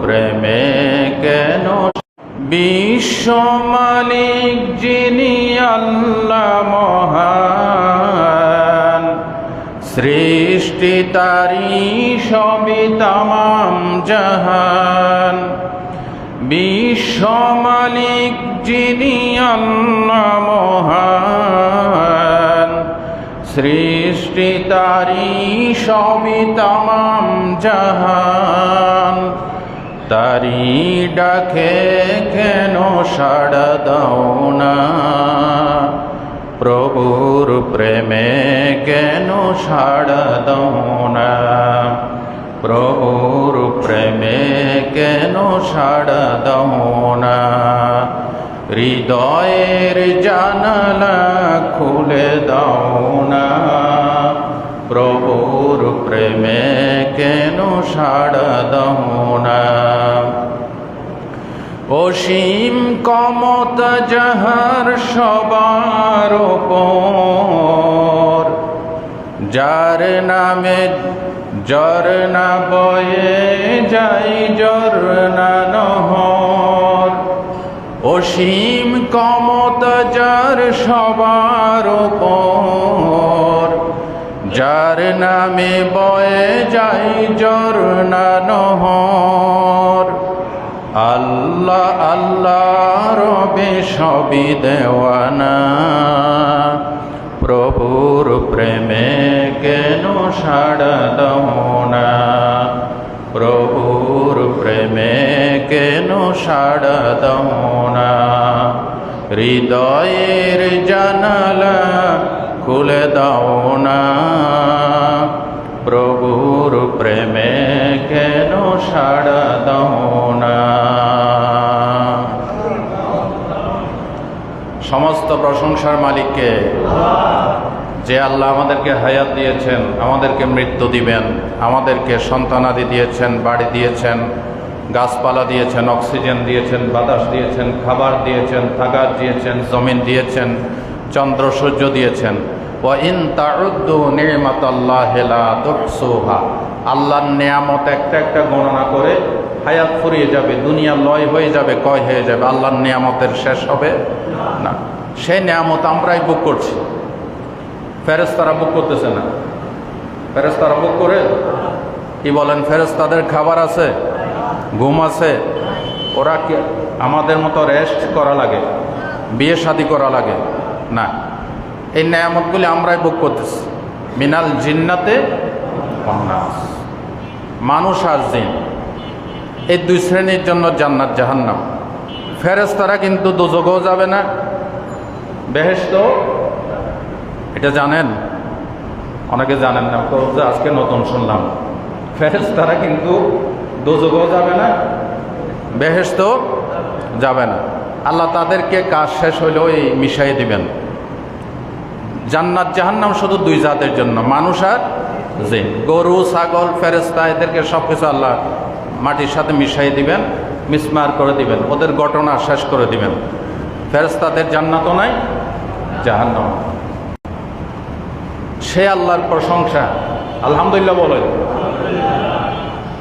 প্রেমে কেন বিশ্ব মালিক যিনি আল্লাহ মহান, সৃষ্টি তারি সবই তামাম জাহান। বিশ্ব মালিক যিনি আল্লাহ মহান, সৃষ্টি তারি সবই তামাম জাহান। তারি ডাকে কেন সাড়া দাও না, প্রভুর প্রেমে কেন সাড়া দাও না, প্রভুর প্রেমে কেন সাড়া দাও না। হৃদয়ের জানালা খুলে দাও না, প্রভুর প্রেমে কেন সাড়া দাও না। অসীম ক্ষমতা যাহার সবার উপর, যার নামে ঝরনা বয়ে যাই ঝরনা নহর। অসীম ক্ষমতা যার সবার উপর, যার নামে বয়ে যাই ঝরনা নহর। আল্লাহ আল্লাহ রবে সবই দেওয়ানা, প্রভুর প্রেমে কেন সাড়া দাও না, প্রভুর প্রেমে কেন সাড়া দাও না। হৃদয়ের জানালা খুলে দাও না, প্রভুর প্রেমে কেন সাড়া দাও না। সমস্ত প্রশংসার মালিককে, যে আল্লাহ আমাদেরকে হায়াত দিয়েছেন, আমাদেরকে মৃত্যু দিবেন, আমাদেরকে সন্তানাদি দিয়েছেন, বাড়ি দিয়েছেন, গাছপালা দিয়েছেন, অক্সিজেন দিয়েছেন, বাতাস দিয়েছেন, খাবার দিয়েছেন, থাকার দিয়েছেন, জমিন দিয়েছেন, চন্দ্র সূর্য দিয়েছেন। ওয়া ইন তাউদ্দু নি'মাতাল্লাহি লা তুহসুহা। আল্লাহর নিয়ামত একটা একটা গণনা করে হায়াত ফুরিয়ে যাবে, দুনিয়া লয় হয়ে যাবে, কয় হয়ে যাবে, আল্লাহর নিয়ামতের শেষ হবে না। সেই নিয়ামত আমরাই বুক করছি, ফেরেশতারা বুক করতেছে না। ফেরেশতারা বুক করে কি বলেন? ফেরেশতাদের খাবার আছে, ঘুম আছে, ওরা কি আমাদের মতো রেস্ট করা লাগে, বিয়ে শাদী করা লাগে না। এই নিয়ামতগুলি আমরাই বুক করতেছি। মিনাল জিন্নাতে ওয়ান নাস, মানুষ আর জিন এই দুই শ্রেণীর জন্য জান্নাত জাহান্নাম। ফেরেশতারা কিন্তু দোজখও যাবে না, বেহেশত, এটা জানেন? অনেকে জানেন না, তো আজকে নতুন শুনলাম। ফেরেশতারা কিন্তু দোজখও যাবে না, বেহেশত যাবে না। আল্লাহ তাদেরকে কাজ শেষ হইলেও এই মিশাই দিবেন। জান্নাত জাহান্নাম শুধু দুই জাতের জন্য, মানুষ আর জিন। গরু, ছাগল, ফেরেশতা এদেরকে সব কিছু আল্লাহ মাটির সাথে মিশাই দিবেন, মিসমার করে দিবেন, ওদের ঘটনা শেষ করে দিবেন। ফেরেশতাদের জান্নাতও নাই, জাহান্নাম। সে আল্লাহর প্রশংসা, আলহামদুলিল্লাহ বলেন।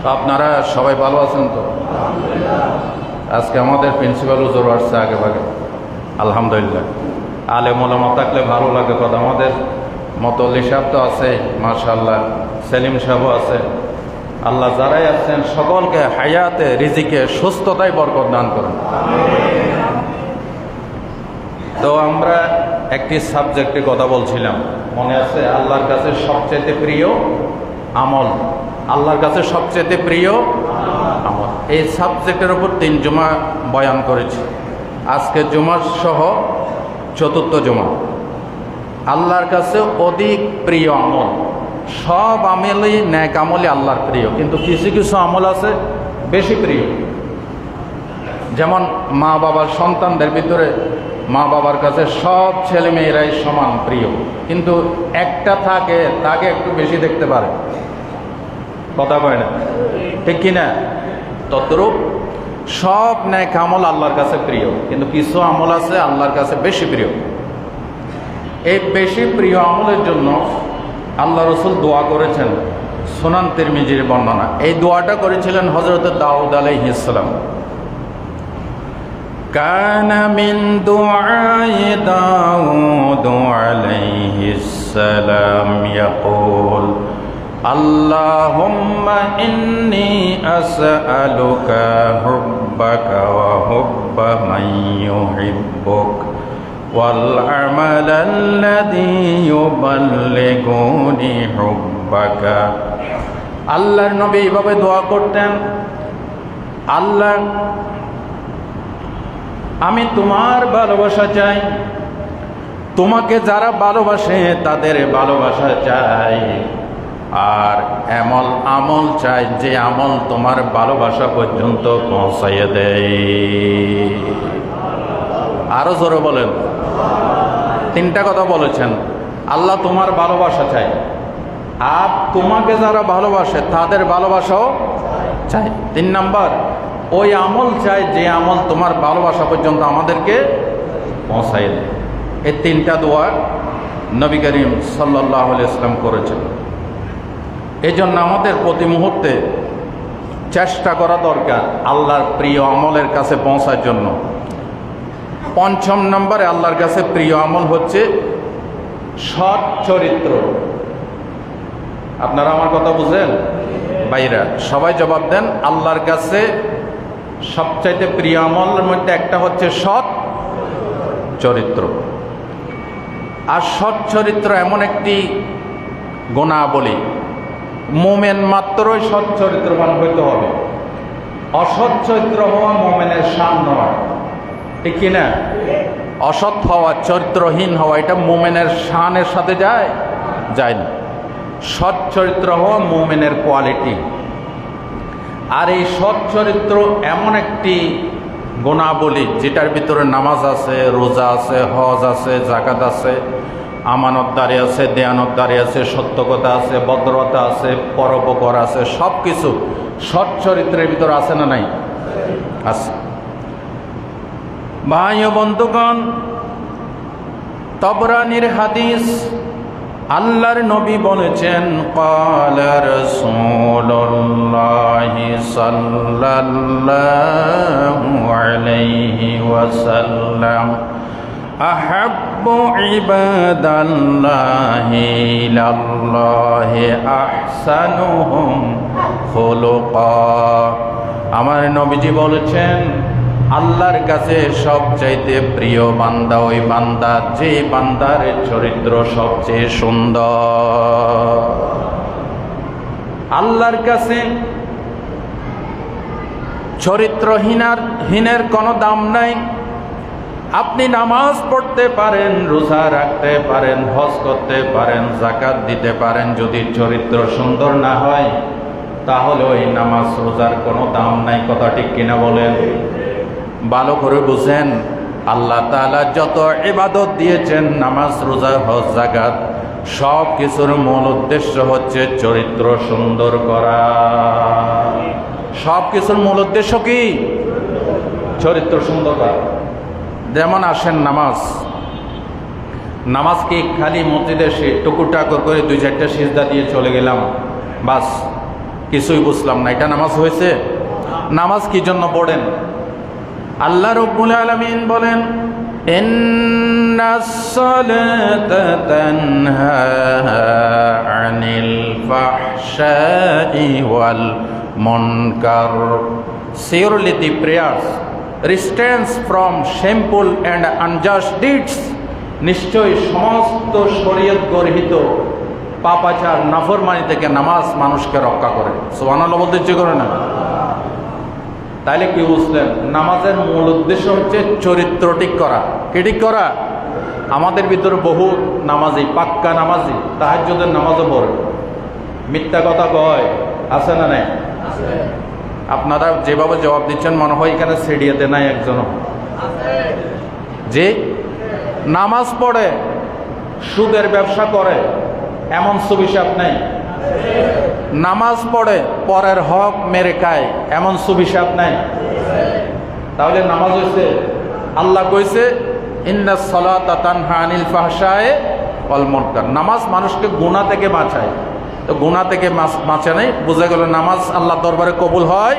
তো আপনারা সবাই ভালো আছেন তো? আজকে আমাদের প্রিন্সিপাল হুজুর আসছে আগে ভাগে, আলহামদুলিল্লাহ। আলেম ওলামা থাকলে ভালো লাগে কথা। আমাদের মতলি সাহেব তো আছে, মাশাআল্লাহ, সেলিম সাহেবও আছে। আল্লাহ যারাই আছেন সকলকে হায়াতে, রিজিকে, সুস্থতায় বরকত দান করুন। তো আমরা একটি সাবজেক্টে কথা বলছিলাম, মনে আছে? আল্লাহর কাছে সবচেয়ে প্রিয় আমল, আল্লাহর কাছে সবচেয়ে প্রিয় আমল। এই সাবজেক্টের উপর 3 জুমা বয়ান করেছি। আজকে জুমা সহ 4র্থ জুমা। আল্লাহর কাছে অধিক প্রিয় আমল, সব আমলই নেক আমলই আল্লাহর প্রিয়, কিন্তু কিছু কিছু আমল আছে বেশি প্রিয়। যেমন মা বাবার সন্তানদের ভিতরে মা বাবার কাছে সব ছেলে মেয়েরাই সমান প্রিয়, কিন্তু একটা থাকে, তাকে একটু বেশি দেখতে পারে, কথা কয় না, ঠিক কিনা? তদ্রূপ সব নেক আমল আল্লাহর কাছে প্রিয়, কিন্তু কিছু আমল আছে আল্লাহর কাছে বেশি প্রিয়। এই বেশি প্রিয় আমলের জন্য আল্লাহ রসুল দোয়া করেছেন সুনান তিরমিজির বর্ণনা। এই দোয়াটা করেছিলেন হযরত দাউদ আলাইহিস সালাম। কানা মিন দুআই দাউদ আলাইহিস সালাম ইয়াকুল আল্লাহুম্মা ইন্নী আসআলুকা হুব্বাকা ওয়া হুব্বা মান ইউহিব্বুক ওয়াল আমালাল্লাযী ইউবাল্লিগুনি হুব্বাকা। আল্লাহর নবী এইভাবে দোয়া করতেন, আল্লাহ আমি তোমার ভালোবাসা চাই, তোমাকে যারা ভালোবাসে তাদের ভালোবাসা চাই, আর এমন আমল চাই যে আমল তোমার ভালোবাসা পর্যন্ত পৌঁছাইয়ে দেয়। আরো জোরে বলেন। তিনটা কথা বলেছেন, আল্লাহ তোমার ভালোবাসা চাই, আর তোমাকে যারা ভালোবাসে তাদের ভালোবাসাও চাই। 3 নাম্বার, ওই আমল চাই যে আমল তোমার ভালোবাসা পর্যন্ত আমাদেরকে পৌঁছায় দেয়। এই 3টা দোয়া নবী করিম সাল্লাল্লাহু আলাইহি ওয়াসাল্লাম করেছেন। এই জন্য আমাদের প্রতি মুহূর্তে চেষ্টা করা দরকার আল্লাহর প্রিয় আমলের কাছে পৌঁছার জন্য। 5 নম্বরে আল্লাহর কাছে প্রিয় আমল হচ্ছে সৎ চরিত্র। আপনারা আমার কথা বুঝেন? ভাইরা সবাই জবাব দেন। আল্লাহর কাছে সবচাইতে প্রিয় আমলের মধ্যে একটা হচ্ছে সৎ চরিত্র। আর সৎ চরিত্র এমন একটি গুণাবলী, মোমেন মাত্রই সৎ চরিত্রবান হইতে হবে। অসৎ চরিত্র হওয়া মোমেনের শান নয়, ঠিক কিনা? অসৎ হওয়া, চরিত্রহীন হওয়া, এটা মোমেনের শানের সাথে যায় না। সৎ চরিত্র হওয়া মোমেনের কোয়ালিটি। আর এই সৎ চরিত্র এমন একটি গুণাবলী যেটার ভিতরে নামাজ আছে, রোজা আছে, হজ আছে, যাকাত আছে, আমানতদারি আছে, দেয়ানতদারি আছে, সত্যকতা আছে, ভদ্রতা আছে, পরোপকার আছে, সব কিছু সৎ চরিত্রের ভিতরে আছে না নাই? আছে। ভাই ও বন্ধুগণ, তবরানির হাদিস, আল্লাহর নবী বলেছেন, ক্বালা রাসূলুল্লাহি সাল্লাল্লাহু আলাইহি ওয়াসাল্লাম, আহাব্বু ইবাদাল্লাহি ইলাল্লাহি আহসানুহুম খুলুকা। আমার নবীজি বলেছেন, আল্লাহর কাছে সবচাইতে প্রিয় বান্দা ওই বান্দা যে বান্দার চরিত্র সবচেয়ে সুন্দর। আল্লাহর কাছে চরিত্রহীনের কোনো দাম নাই। আপনি নামাজ পড়তে পারেন, রোজা রাখতে পারেন, হজ করতে পারেন, যাকাত দিতে পারেন, যদি চরিত্র সুন্দর না হয় তাহলে ওই নামাজ রোজার কোনো দাম নাই। কথা ঠিক কিনা বলেন? ভালো করে বুঝেন, আল্লাহ তাআলা যত ইবাদত দিয়েছেন, নামাজ, রোজা, হজ, যাকাত, সব কিছুর মূল উদ্দেশ্য হচ্ছে চরিত্র সুন্দর করা। সব কিছুর মূল উদ্দেশ্য কি? চরিত্র সুন্দর করা। যেমন আসেন, নামাজ কি খালি মসজিদে টুকুটাকু করে 2-4টা সিজদা দিয়ে চলে গেলাম, বাস কিছুই বুঝলাম না, এটা নামাজ হয়েছে? নামাজ কি জন্য পড়েন? আল্লাহ রাব্বুল আলামিন বলেন, ইন্নাস সালাতা তানহা আনিল ফাহশাই ওয়াল মুনকার। Surely the prayers restrains from shameful and unjust deeds. নিশ্চয়ই সমস্ত শরীয়ত গর্হিত পাপাচার, নাফরমানি থেকে নামাজ মানুষকে রক্ষা করে। সুবহানাল্লাহ বলতে ইচ্ছে করে না? তাইলে কি বুঝলেন? নামাজের মূল উদ্দেশ্য হচ্ছে চরিত্র ঠিক করা। কি ঠিক করা? আমাদের ভিতরে বহু নামাজি, পাক্কা নামাজি, তাহাজ্জুদের নামাজও পড়ে, মিথ্যা কথা কয়, আছে না নাই? আপনারা যেভাবে জবাব দিচ্ছেন মনে হয় এখানে সেডিয়াতে নাই একজনও। যে নামাজ পড়ে, সুদের ব্যবসা করে, এমন সুবিশাপ নেই। নামাজ পড়ে, পরের হক মেরে খায়, এমন সুবিশাপ নাই। তাহলে নামাজ হইছে? আল্লাহ কইছে, ইন্নাস সালাতা তানহা আনিল ফাহশাই ওয়াল মুনকার। নামাজ মানুষকে গুনাহ থেকে বাঁচায়। তো গুনাহ থেকে বাঁচে নাই, বোঝা গেল নামাজ আল্লাহ দরবারে কবুল হয়।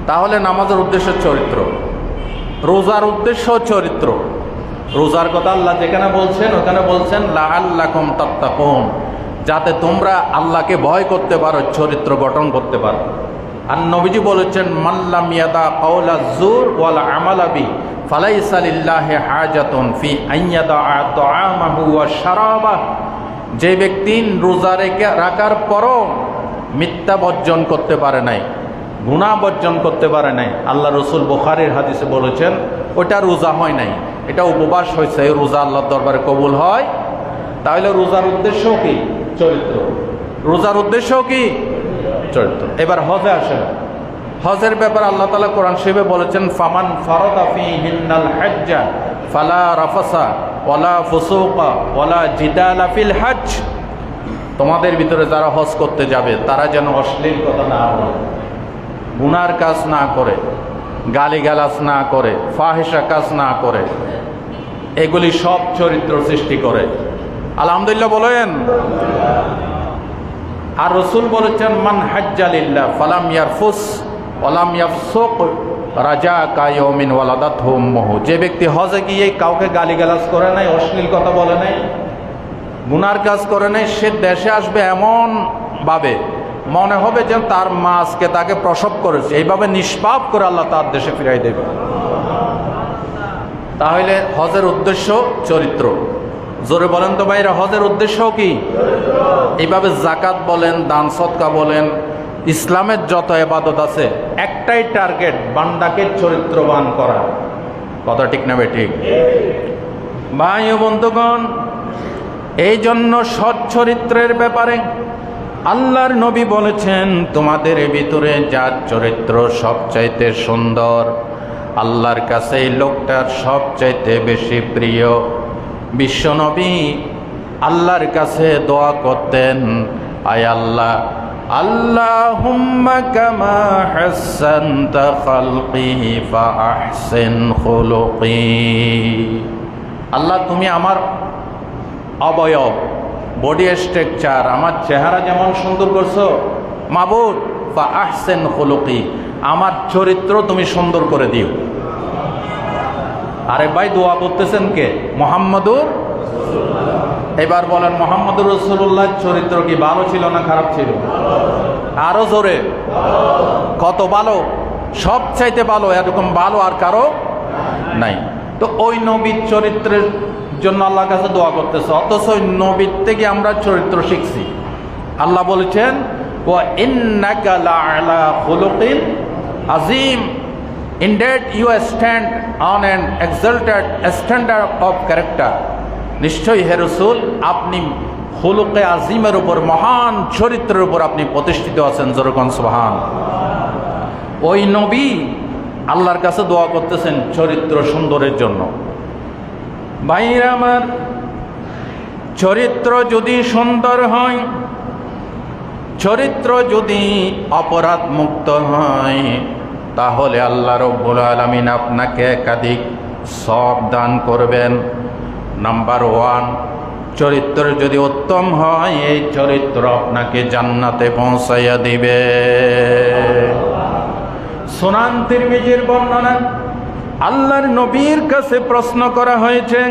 তাহলে নামাজের উদ্দেশ্য চরিত্র, রোজার উদ্দেশ্য চরিত্র। রোজার কথা আল্লাহ যেখানে বলছেন ওখানে বলছেন লাআল্লাকুম তাত্তাকুন, যাতে তোমরা আল্লাহকে ভয় করতে পারো, চরিত্র গঠন করতে পারো। আর নবীজি বলেছেন মাল্লাম ইয়াদা কাওলা যুর ওয়াল আমালা বি ফালাইসা লিল্লাহি হাজাতুন ফি আইয়াদা তাআমাহু ওয়া শারাবা। যে ব্যক্তি রোজা রাখার পরও মিথ্যা বর্জন করতে পারে নাই, গুনাহ বর্জন করতে পারে নাই, আল্লাহ রসুল বুখারীর হাদিসে বলেছেন ওটা রোজা হয় নাই, এটা উপবাস হয়েছে, এই রোজা আল্লাহর দরবারে কবুল হয়। তাহলে রোজার উদ্দেশ্য কি? চরিত্র। রোজার উদ্দেশ্য কি? চরিত্র। এবার হজে আসেন। হজের ব্যাপারে আল্লাহ তাআলা কোরআন শরীফে বলেছেন ফামান ফারাদা ফীহিন্নাল হাজ্জা ফালা রাফাসা ওয়ালা ফুসুকা ওয়ালা জিদালা ফিল হজ। তোমাদের ভিতরে যারা হজ করতে যাবে তারা যেন অশ্লীল কথা না বলে, গুনার কাজ না করে, গালিগালাজ না করে, ফাহিশা কাজ না করে। এগুলি সব চরিত্র সৃষ্টি করে। আলহামদুলিল্লাহ বলেন। আর রসুল বলেছেন মান হাজ্জা লিল্লাহ ফালাম ইয়ারফুস ওয়ালাম ইয়াফসুক রাজা কায়মিন ওয়ালাদাতহু উম্মুহু। যে ব্যক্তি হজে গিয়ে কাউকে গালিগালাজ করে নাই, অশ্লীল কথা বলে নাই, গুনার কাজ করে নাই, সে দেশে আসবে এমন ভাবে মনে হবে যেন তার মা আজকে তাকে প্রসব করেছে, এইভাবে নিষ্পাপ করে আল্লাহ তার দেশে ফিরাই দেবে। তাহলে হজের উদ্দেশ্য চরিত্র। জোরে বলেন তো ভাইরা, হজের উদ্দেশ্য কি? এইভাবে জাকাত বলেন, দান সদকা বলেন, ইসলামের যত ইবাদত আছে একটাই টার্গেট, বান্দাকে চরিত্রবান করা। কথা ঠিক না বেঠিক? ভাই ও বন্ধুগণ, এই জন্য সৎ চরিত্রের ব্যাপারে আল্লাহর নবী বলেছেন তোমাদের ভিতরে যার চরিত্র সবচাইতে সুন্দর, আল্লাহর কাছে এই লোকটার সবচাইতে বেশি প্রিয়। বিশ্বনবী আল্লাহর কাছে দোয়া করতেন, আয় আল্লাহ, আল্লাহুম্মা কামা হাসানতা খালকি ফাআহসিন খুলুকি। আল্লাহ তুমি আমার অবয়ব, বডি স্ট্রাকচার, আমার চেহারা যেমন সুন্দর করছো, মাবুদ ফাআহসিন খুলুকি, আমার চরিত্র তুমি সুন্দর করে দিও। আরে ভাই দোয়া করতেছেন কে? মুহাম্মদুর রাসূলুল্লাহ। এবার বলেন মুহাম্মদুর রাসূলুল্লাহর চরিত্র কি ভালো ছিল না খারাপ ছিল? আরো জোরে। কত ভালো, সবচাইতে ভালো, এরকম ভালো আর কারো নাই। তো ওই নবীর চরিত্রের জন্য আল্লাহর কাছে দোয়া করতেছে, অথচ ওই নবীর থেকে আমরা চরিত্র শিখছি। আল্লাহ বলেছেন ওয়া ইন্নাকা লাআলা খুলুকিন আযীম, indeed you stand on an exalted standard of character। নিশ্চয়ই হে রাসূল, আপনি খুলুকে আজিমের উপর, মহান চরিত্রের উপর আপনি প্রতিষ্ঠিত আছেন। জোরকন সুবহান। ওই নবী আল্লাহর কাছে দোয়া করতেছেন চরিত্র সুন্দরের জন্য। ভাইরা আমার, চরিত্র যদি সুন্দর হয়, চরিত্র যদি অপরাধ মুক্ত হয়, তাহলে আল্লাহ রাব্বুল আলামিন আপনাকে একাধিক সওয়াব দান করবেন। নাম্বার 1, চরিত্র যদি উত্তম হয়, এই চরিত্র আপনাকে জান্নাতে পৌঁছাইয়া দিবে। সুনান তিরমিজির বর্ণনা, আল্লাহর নবীর কাছে প্রশ্ন করা হয়েছে,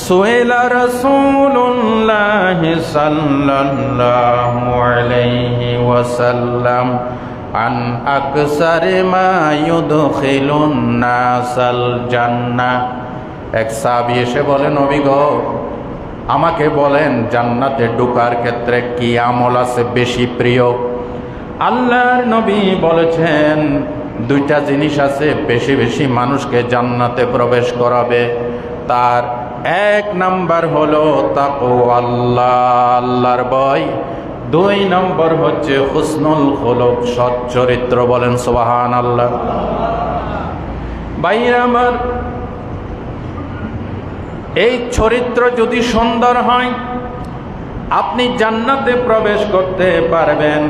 সুয়েলা রাসূলুল্লাহ সাল্লাল্লাহু আলাইহি ওয়াসাল্লাম আন আকসারে মা ইউদখিলুন নাসাল জান্নাহ। এক সাহাবী এসে বলেন, নবী গো, আমাকে বলেন জান্নাতে ঢোকার ক্ষেত্রে কি আমল আছে বেশি প্রিয়? আল্লাহর নবী বলেছেন, দুইটা জিনিস আছে বেশি বেশি মানুষকে জান্নাতে প্রবেশ করাবে। তার এক নাম্বার হলো তাকওয়া, আল্লাহর ভয়। 2 নম্বর হচ্ছে হুসনুল খুলুক, সৎ চরিত্র। বলেন সুবহানাল্লাহ। ভাইরা আমার, এই চরিত্র যদি সুন্দর হয়, আপনি জান্নাতে প্রবেশ করতে পারবেন।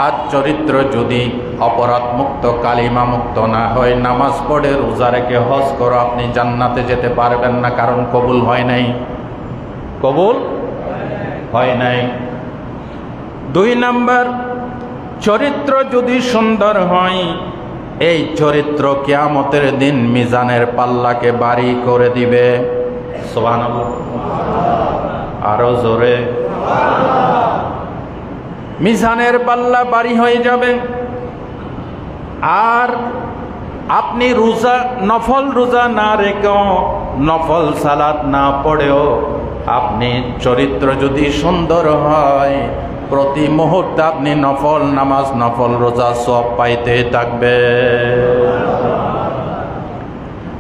আর চরিত্র যদি অপরাধ মুক্ত, কালিমা মুক্ত না হয়, নামাজ পড়ে রোজা রেখে হজ করো, আপনি জান্নাতে যেতে পারবেন না, কারণ কবুল হয় নাই। কবুল হয় নাই। 2 নাম্বার, চরিত্র যদি সুন্দর হয়, এই চরিত্র কিয়ামতের দিন মিজানের পাল্লাকে ভারী করে দিবে। সুবহানাল্লাহ, আরো জোরে। মিজানের পাল্লা ভারী হয়ে যাবে। আর আপনি রোজা, নফল রোজা না রেখেও, নফল সালাত না পড়েও, আপনি চরিত্র যদি সুন্দর হয়, প্রতি মুহূর্তে আপনি নফল নামাজ, নফল রোজা সব পাইতে থাকবে।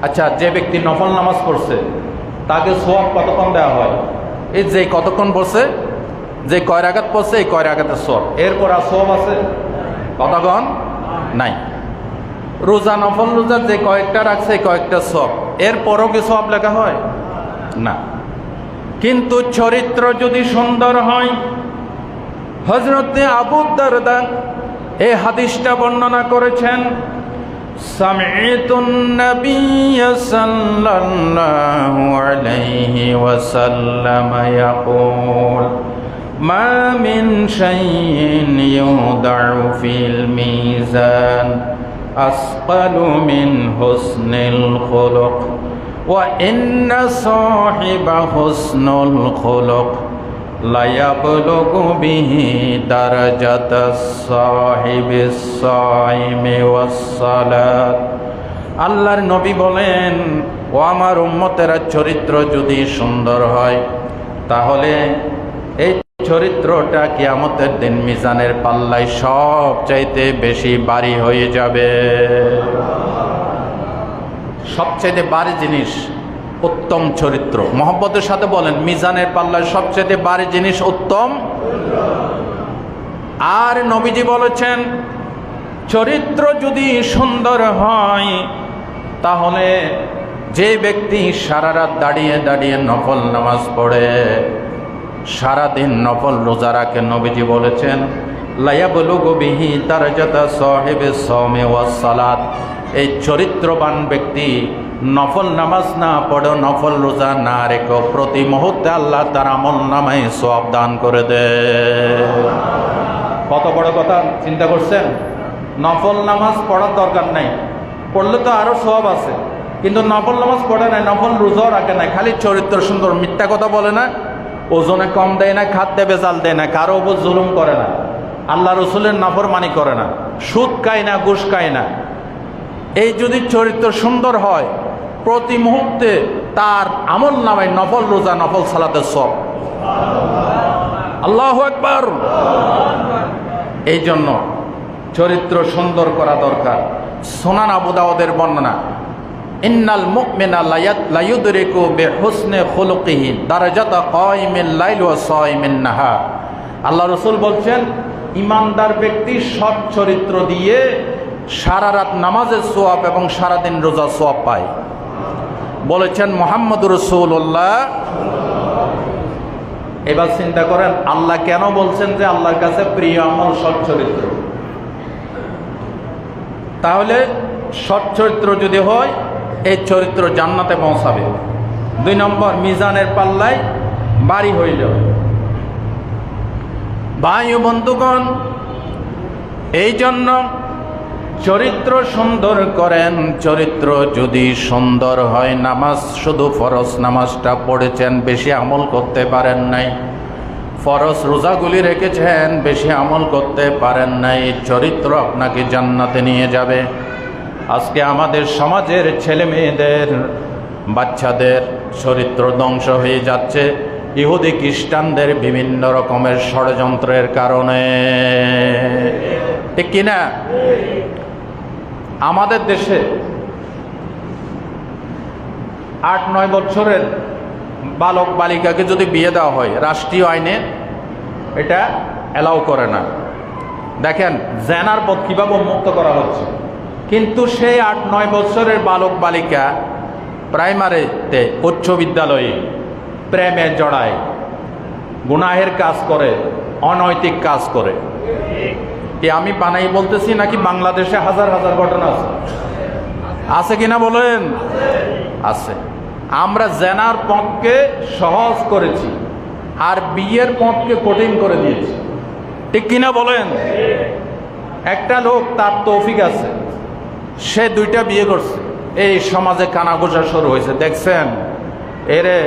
আচ্ছা, যে ব্যক্তি নফল নামাজ পড়ছে তাকে সওয়াব কতক্ষণ দেওয়া হয়? এই যে কতক্ষণ পড়ছে, যে কয় রাকাত পড়ছে, এই কয় রাকাতের সওয়াব। এরপর আর সওয়াব আছে? কতক্ষণ নাই। রোজা, নফল রোজা যে কয়েকটা রাখছে, কয়েকটা সওয়াব, এরপরও কি সওয়াব লেখা হয়? না। কিন্তু চরিত্র যদি সুন্দর হয়, হযরতে আবু দারদা এই হাদিসটা বর্ণনা করেছেন, সামি'তুন নাবিয়্য সাল্লাল্লাহু আলাইহি ওয়াসাল্লাম ইয়াকুল মা মিন শাইইন ইউদাউ ফিল মিজান আসকালু মিন হুসনিল খুলুক ওয়া ইন্না সাহিবা হুসনুল খুলুক লা ইয়াবলুগু বিহি দারাজাতাস সাহিবিস সাইমি ওয়াস সালাত। আল্লাহর নবী বলেন, ও আমার উম্মতেরা, চরিত্র যদি সুন্দর হয়, তাহলে এই চরিত্রটা কিয়ামতের দিন মিজানের পাল্লায় সবচাইতে বেশি ভারী হয়ে যাবে। সবচাইতে ভারী জিনিস উত্তম চরিত্র। মহব্বতের সাথে বলেন, মিজানের পাল্লায় সবচেয়ে ভারী জিনিস উত্তম। আর নবীজি বলেছেন, চরিত্র যদি সুন্দর হয়, তাহলে যে ব্যক্তি সারা রাত দাঁড়িয়ে দাঁড়িয়ে নফল নামাজ পড়ে, সারাদিন নফল রোজা রাখে, নবীজি বলেছেন লা ইয়াবলুগু বিহি দারাজাতা সাহিবিস সাওমি ওয়াস সালাত। এই চরিত্রবান ব্যক্তি নফল নামাজ না পড়ো, নফল রোজা না রেখো, প্রতি মুহূর্তে আল্লাহ তার আমল নামায় সওয়াব দান করে দেয়। কত বড় কথা চিন্তা করছেন? নফল নামাজ পড়ার দরকার নাই, পড়লে তো আরো সওয়াব আছে, কিন্তু নফল নামাজ পড়ে নাই, নফল রোজাও রাখে নাই, খালি চরিত্র সুন্দর, মিথ্যা কথা বলে না, ওজনে কম দেয় না, খাদ্যে বেজাল দেয় না, কারো উপর জুলুম করে না, আল্লাহ রসুলের নাফরমানি করে না, সুদ খায় না, ঘুষ খায় না। এই যদি চরিত্র সুন্দর হয়, প্রতি মুহূর্তে তার আমল নামায় নফল রোজা, নফল সালাতের সওয়াব। আল্লাহু আকবার। এই জন্য চরিত্র সুন্দর করা দরকার। সুনান আবু দাউদের বর্ণনা, ইন্নাল মুমিনা লা ইউদরিকু বিহুসনি খুলুকিহি দারাজাতা কায়িমিল লাইল ওয়া সায়িমিন নাহার। আল্লাহ রাসূল বলছেন, ইমানদার ব্যক্তি সৎ চরিত্র দিয়ে সারা রাত নামাজের সওয়াব এবং সারাদিন রোজার সওয়াব পায়। বলেছেন মুহাম্মদুর রাসূলুল্লাহ। এবার চিন্তা করেন, আল্লাহ কেন বলছেন যে আল্লাহর কাছে প্রিয় আমল সৎ চরিত্র? তাহলে সৎ চরিত্র যদি হয়, এই চরিত্র জান্নাতে পৌঁছাবে। 2 নম্বর, মিজানের পাল্লায় ভারী হয়ে যাবে। ভাই ও বন্ধুগণ, এই জন্য চরিত্র সুন্দর করেন। চরিত্র যদি সুন্দর হয়, নামাজ শুধু ফরজ নামাজটা পড়েছেন, বেশি আমল করতে পারেন নাই, ফরজ রোজাগুলি রেখেছেন, বেশি আমল করতে পারেন নাই, চরিত্র আপনাকে জান্নাতে নিয়ে যাবে। আজকে আমাদের সমাজের ছেলে মেয়েদের, বাচ্চাদের চরিত্র ধ্বংস হয়ে যাচ্ছে ইহুদি খ্রিস্টানদের বিভিন্ন রকমের ষড়যন্ত্রের কারণে, ঠিক কিনা? আমাদের দেশে 8-9 বছরের বালক বালিকাকে যদি বিয়ে দেওয়া হয়, রাষ্ট্রীয় আইনে এটা অ্যালাউ করে না। দেখেন জেনার পথ কীভাবে উন্মুক্ত করা হচ্ছে। কিন্তু সেই 8-9 বছরের বালক বালিকা প্রাইমারিতে, উচ্চ বিদ্যালয়ে প্রেমে জড়ায়, গুনাহের কাজ করে, অনৈতিক কাজ করে। আমি বানাই বলতেছি নাকি বাংলাদেশে হাজার হাজার ঘটনা আছে? আছে কিনা বলেন? আছে। আমরা জেনার পথকে সহজ করেছি, আর বিয়ের পথকে কঠিন করে দিয়েছে। ঠিক কিনা বলেন? একটা লোক, তার তৌফিক আছে, সে 2টা বিয়ে করছে, এই সমাজে কানাঘোষা শুরু হয়েছে, দেখছেন এরে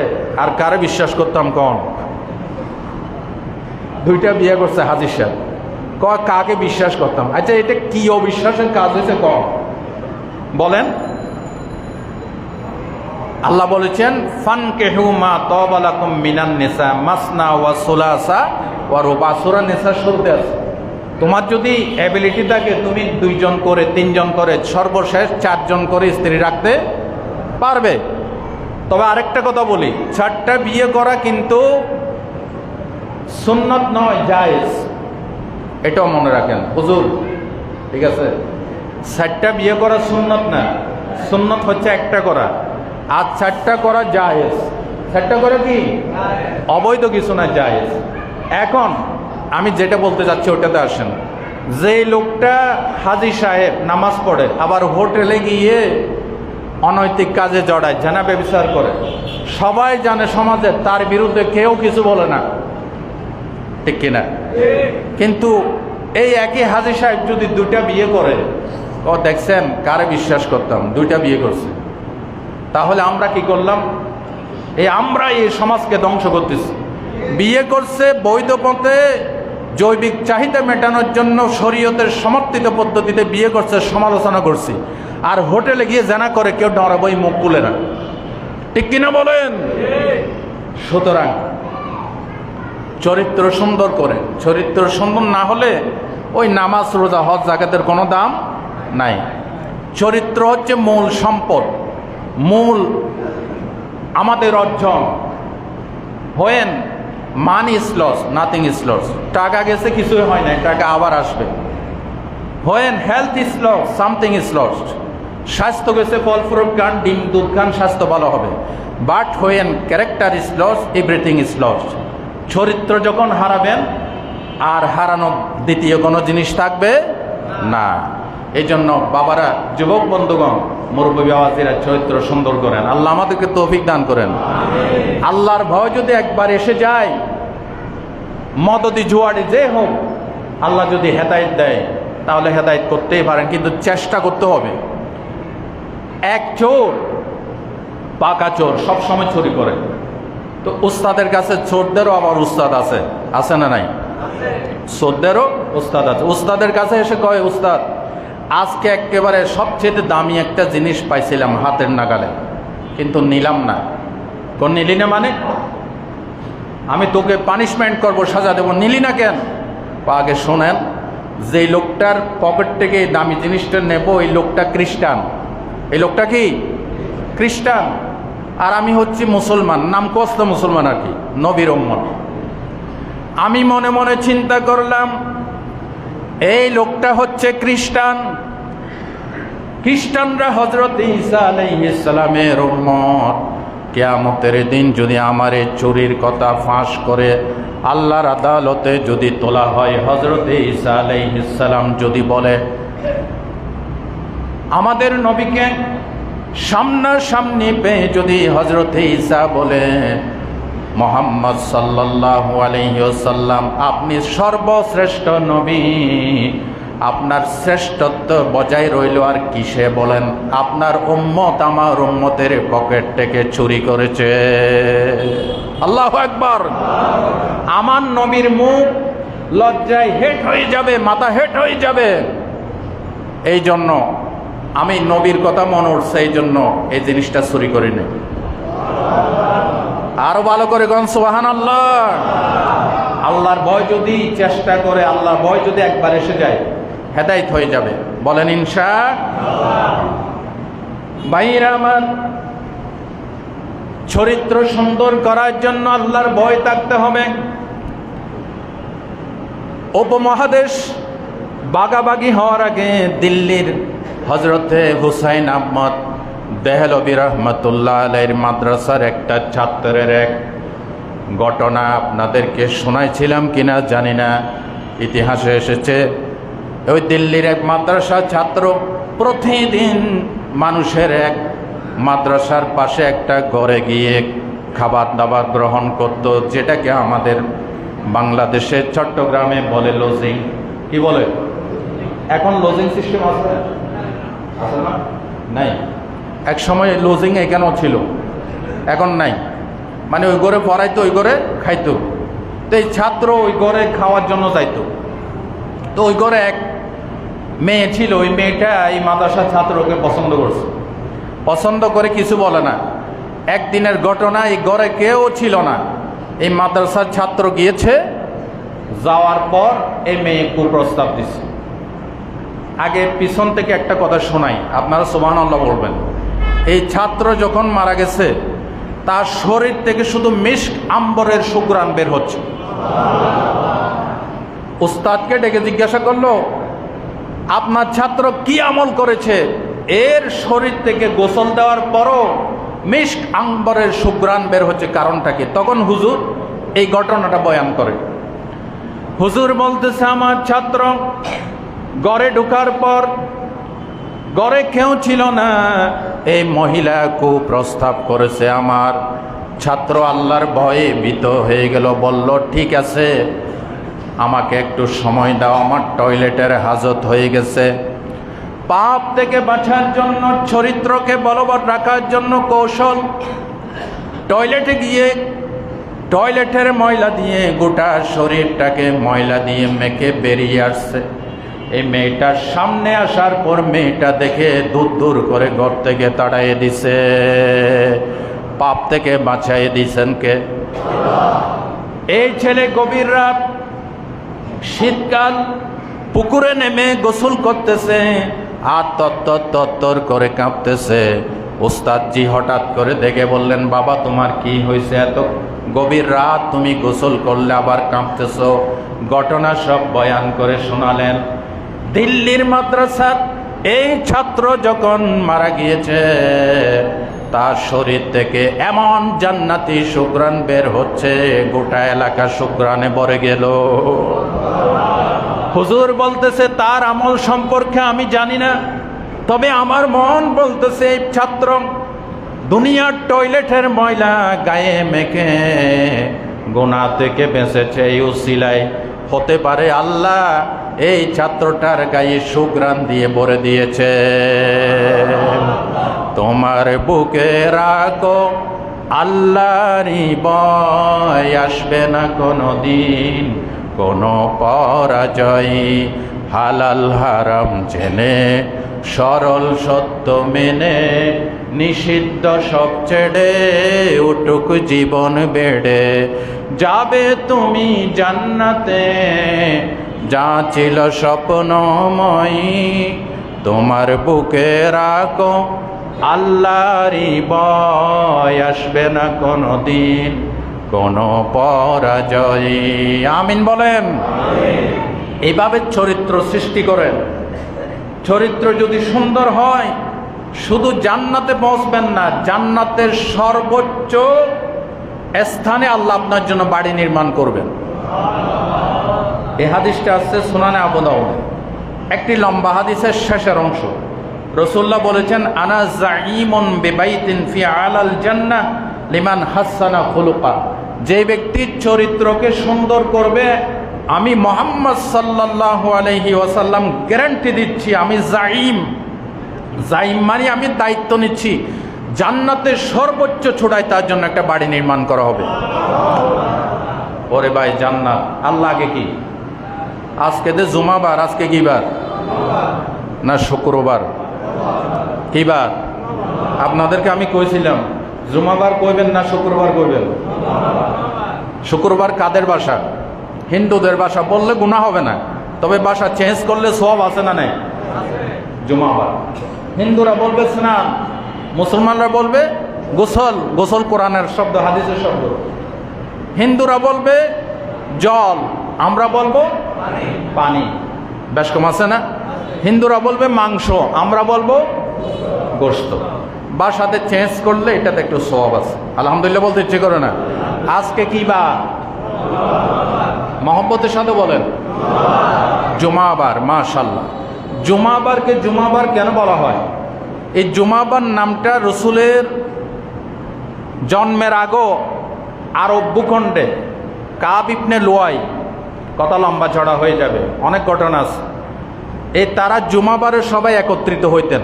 আর কারে বিশ্বাস করতাম কোন? 2টা বিয়ে করছে হাজির সাহেব, কাকে বিশ্বাস করতাম? আচ্ছা, এটা কি অবিশ্বাসের কাজ হয়েছে কম বলেন? আল্লাহ বলেছেন ফানকিহু মা তাবা লাকুম মিনান নিসা মাসনা ওয়া সুলাসা ওয়া রুবা। সূরা নিসা শুরুতে আছে, তোমার যদি অ্যাবিলিটি থাকে তুমি 2 জন করে, 3 জন করে, সর্বশেষ 4 জন করে স্ত্রী রাখতে পারবে। তবে আরেকটা কথা বলি, 4টা বিয়ে করা কিন্তু সুন্নত নয়, জায়েজ। এটাও মনে রাখেন হুজুর, ঠিক আছে? 4টা বিয়ে করা সুন্নত না, সুন্নত হচ্ছে একটা করা, আর 4টা করা জায়েজ। 4টা করা কি অবৈধ কিছু না, জায়েজ। এখন আমি যেটা বলতে চাচ্ছি ওটাতে আসেন। যে লোকটা হাজী সাহেব নামাজ পড়ে আবার হোটেলে গিয়ে অনৈতিক কাজে জড়ায়, জানা ব্যভিচার করে, সবাই জানে সমাজে, তার বিরুদ্ধে কেউ কিছু বলে না, ঠিক কিনা? কিন্তু এই একই হাজী সাহেব যদি 2টা বিয়ে করে, ও দেখছেন কারে বিশ্বাস করতাম, 2টা বিয়ে করছে। তাহলে আমরা কি করলাম? আমরা এই সমাজকে ধ্বংস করতেছি। বিয়ে করছে বৈধ পথে, জৈবিক চাহিদা মেটানোর জন্য শরীয়তের সমর্থিত পদ্ধতিতে বিয়ে করছে, সমালোচনা করছি, আর হোটেলে গিয়ে জানা করে কেউ ডরাবই মুখ খুলে না, ঠিক কিনা বলেন? সুতরাং চরিত্র সুন্দর করে, চরিত্র সুন্দর না হলে ওই নামাজ, রোজা, হজ, যাকাতের কোনো দাম নাই। চরিত্র হচ্ছে মূল সম্পদ, মূল আমাদের অর্জন। When money is lost, nothing is lost. টাকা গেছে, কিছুই হয় না, টাকা আবার আসবে। When health is lost, something is lost. স্বাস্থ্য গেছে, ফল ফ্রুট খান, ডিম দুধ খান, স্বাস্থ্য ভালো হবে। But when character is lost, everything is lost. চরিত্র যখন হারাবেন, আর হারানো দ্বিতীয় কোনো জিনিস থাকবে না। এই জন্য বাবারা, যুবক বন্ধুগণ, মুরব্বী বাবাজিরা চরিত্র সুন্দর করেন। আল্লাহ আমাদেরকে তৌফিক দান করেন। আল্লাহর ভয় যদি একবার এসে যায়, মদদি জুয়ারি যে হোক, আল্লাহ যদি হেদায়েত দেয় তাহলে হেদায়েত করতেই পারেন, কিন্তু চেষ্টা করতে হবে। এক চোর, পাকা চোর, সবসময় চুরি করে। তো উস্তাদের কাছে চোরদেরও আবার উস্তাদ আছে, আছে না নাই? চোরদেরও উস্তাদ আছে। উস্তাদের কাছে এসে কয়, উস্তাদ আজকে একেবারে সবচেয়ে দামি একটা জিনিস পাইছিলাম হাতের নাগালে, কিন্তু নিলাম না। কোন নিলি না মানে? আমি তোকে পানিশমেন্ট করব, সাজা দেবো, নিলি না কেন? আগে শোনেন, যে লোকটার পকেট থেকে দামি জিনিসটা নেব, এই লোকটা খ্রিস্টান। এই লোকটা কি খ্রিস্টান, আর আমি হচ্ছি মুসলমান, নাম কষ্ট মুসলমান আর কি, নবীর উম্মত। আমি মনে মনে চিন্তা করলাম, এই লোকটা হচ্ছে খ্রিস্টান, খ্রিস্টানরা হযরত ঈসা আলাইহিস সালামের উম্মত। কিয়ামতের দিন যদি আমার এই চুরির কথা ফাঁস করে আল্লাহর আদালতে যদি তোলা হয়, হযরত ঈসা আলাইহিস সালাম যদি বলে, আমাদের নবীকে সামনাসামনি পেয়ে যদি হযরত ঈসা বলে, মুহাম্মদ সাল্লাল্লাহু আলাইহি ওয়াসাল্লাম আপনি সর্বশ্রেষ্ঠ নবী, আপনার শ্রেষ্ঠত্ব বজায় রইল আর কিসে বলেন? আপনার উম্মত আমার উম্মতের পকেট থেকে চুরি করেছে। আল্লাহু আকবার। আমার নবীর মুখ লজ্জায় হেট হয়ে যাবে, মাথা হেট হয়ে যাবে। এই জন্য আমি নবীর কথা মনে উঠছে, এই জন্য এই জিনিসটা চুরি করি না। আরো ভালো করে গন সুবহানাল্লাহ। আল্লাহর ভয় যদি চেষ্টা করে, আল্লাহর ভয় যদি একবার এসে যায়, হেদায়েত হয়ে যাবে। বলেন ইনশাআল্লাহ। ভাইরা আমার, চরিত্র সুন্দর করার জন্য আল্লাহর ভয় থাকতে হবে। উপমহাদেশ বাগাবাগি হওয়ার আগে দিল্লির হযরতে হুসাইন আহমদ দেহলভী রহমতুল্লাহ আলাইহির মাদ্রাসার একটা ছাত্রের এক ঘটনা আপনাদেরকে শোনাইছিলাম কিনা জানি না, ইতিহাসে এসেছে। ওই দিল্লির এক মাদ্রাসার ছাত্র প্রতিদিন মানুষের এক মাদ্রাসার পাশে একটা ঘরে গিয়ে খাবার দাবার গ্রহণ করত, যেটাকে আমাদের বাংলাদেশে চট্টগ্রামে বলে লজিং। কি বলে? এখন লজিং সিস্টেম আছে না? নাই। এক সময় লজিং এখানেও ছিল, এখন নাই। মানে ওই ঘরে পড়াইতো, ওই ঘরে খাইতো। তো এই ছাত্র ওই ঘরে খাওয়ার জন্য যাইতো। তো ওই ঘরে এক মেয়ে ছিল, ওই মেয়েটা এই মাদ্রাসার ছাত্রকে পছন্দ করছে। পছন্দ করে কিছু বলে না। একদিনের ঘটনা, এই ঘরে কেউ ছিল না, এই মাদ্রাসার ছাত্র গিয়েছে, যাওয়ার পর এই মেয়ে কুপ্রস্তাব দিচ্ছে। আগে পিছন থেকে একটা কথা শোনাই, আপনারা সুবহানাল্লাহ বলবেন। এই ছাত্র যখন মারা গেছে, তার শরীর থেকে শুধু মিস্ক আম্বরের সুঘ্রাণ বের হচ্ছে। উস্তাদকে ডেকে জিজ্ঞাসা করলো, আপনার ছাত্র কি আমল করেছে, এর শরীর থেকে গোসল দেওয়ার পরও মিস্ক আম্বরের সুঘ্রাণ বের হচ্ছে, কারণটা কি? তখন হুজুর এই ঘটনাটা বয়ান করে। হুজুর বলতেছে, আমার ছাত্র ঘরে ঢোকার পর ঘরে কেউ ছিল না, এই মহিলা কুপ্রস্তাব করেছে। আমার ছাত্র আল্লাহর ভয়ে ভীত হয়ে গেল, বলল, ঠিক আছে, আমাকে একটু সময় দাও, আমার টয়লেটের হাজত হয়ে গেছে। পাপ থেকে বাঁচার জন্য, চরিত্রকে বলবৎ রাখার জন্য কৌশল, টয়লেটে গিয়ে টয়লেটের ময়লা দিয়ে গোটা শরীরটাকে ময়লা দিয়ে মেখে বেরিয়ে আসছে। এই মেয়েটার সামনে আসার পর মেয়েটা দেখে দূর দূর করে ঘর থেকে তাড়াইয়ে দিছে। পাপ থেকে বাঁচাইয়ে দিছেন কে? এই ছেলে গভীর রাত, শীতকাল, পুকুরে নেমে গোসল করতেছে, আর তত্তর করে কাঁপতেছে। ওস্তাদজি হঠাৎ করে দেখে বললেন, বাবা তোমার কি হয়েছে? এত গভীর রাত তুমি গোসল করলে আবার কাঁপতেছ। ঘটনা সব বয়ান করে শোনালেন। দিল্লির মাদ্রাসার এই ছাত্র যখন মারা গিয়েছে, তার শরীর থেকে এমন জান্নাতি সুঘ্রাণ বের হচ্ছে, গোটা এলাকা সুঘ্রাণে ভরে গেল। হুজুর বলতেছে, তার আমল সম্পর্কে আমি জানি না, তবে আমার মন বলতেছে এই ছাত্র দুনিয়ার টয়লেটের ময়লা গায়ে মেখে গুনাহ থেকে বেঁচেছে। এই উসিলায় হতে পারে আল্লাহ এই ছাত্রটার গায়ে সুঘ্রাণ দিয়ে ভরে দিয়েছে। তোমার বুকে রাখো আল্লাহরই ভয়, আসবে না কোনো দিন কোনো পরাজয়। হালাল হারাম জেনে, সরল সত্য মেনে, নিষিদ্ধ সব ছেড়ে উঠুক জীবন বেড়ে, যাবে তুমি জান্নাতে যা ছিল স্বপ্নময়। তোমার বুকে রাখো আল্লাহরই ভয়, আসবে না কোনো দিন কোনো পরাজয়। আমিন বলেন। এইভাবে চরিত্র সৃষ্টি করেন। চরিত্র যদি সুন্দর হয়, শুধু জান্নাতে পৌঁছবেন না, জান্নাতের সর্বোচ্চ স্থানে আল্লাহ আপনার জন্য বাড়ি নির্মাণ করবেন। এই হাদিসটা আসছে সুনানে আবু দাউদে, একটি লম্বা হাদিসের শেষের অংশ। রাসূলুল্লাহ বলেছেন, আনা যাঈমুন বিবাইতিন ফি আলাল জান্নাহ লিমান হাসানা খুলুকা। যে ব্যক্তির চরিত্রকে সুন্দর করবে, আমি মুহাম্মদ সাল্লাল্লাহু আলাইহি ওয়াসাল্লাম গ্যারান্টি দিচ্ছি, আমি যাঈম। যাঈম মানে আমি দায়িত্ব নিচ্ছি, জান্নাতের সর্বোচ্চ চূড়ায় তার জন্য একটা বাড়ি নির্মাণ করা হবে। ওরে ভাই, জান্নাত আল্লাহ আগে কি? আজকে তো জুমাবার, আজকে কি বার? না শুক্রবার? কি বার? আপনাদেরকে আমি কইছিলাম জুমাবার কইবেন না শুক্রবার কইবেন? শুক্রবার কাদের ভাষা? হিন্দুদের ভাষা। বললে গুনাহ হবে না, তবে ভাষা চেঞ্জ করলে সওয়াব আছে না নাই? জুমাবার। হিন্দুরা বলবে স্নান, মুসলমানরা বলবে গোসল। গোসল কোরআনের শব্দ, হাদিসের শব্দ। হিন্দুরা বলবে জল, আমরা বলবো পানি। বেশ কম আছে না? হিন্দুরা বলবে মাংস, আমরা বলবো গোশত। ভাষাতে চেঞ্জ করলে এটাতে একটু সওয়াব আছে। আলহামদুলিল্লাহ বলতে ইচ্ছে করে না? আজকে কি বার? মহব্বতের সাথে বলেন জুমাবার। মাশাআল্লাহ। জুমাবারকে জুমাবার কেন বলা হয়? এই জুমাবার নামটা রসুলের জন্মের আগেও আরব ভূখণ্ডে কাব ইবনে লুয়াই, কথা লম্বা চড়া হয়ে যাবে, অনেক ঘটনা আছে। এই তারা জুমাবারে সবাই একত্রিত হইতেন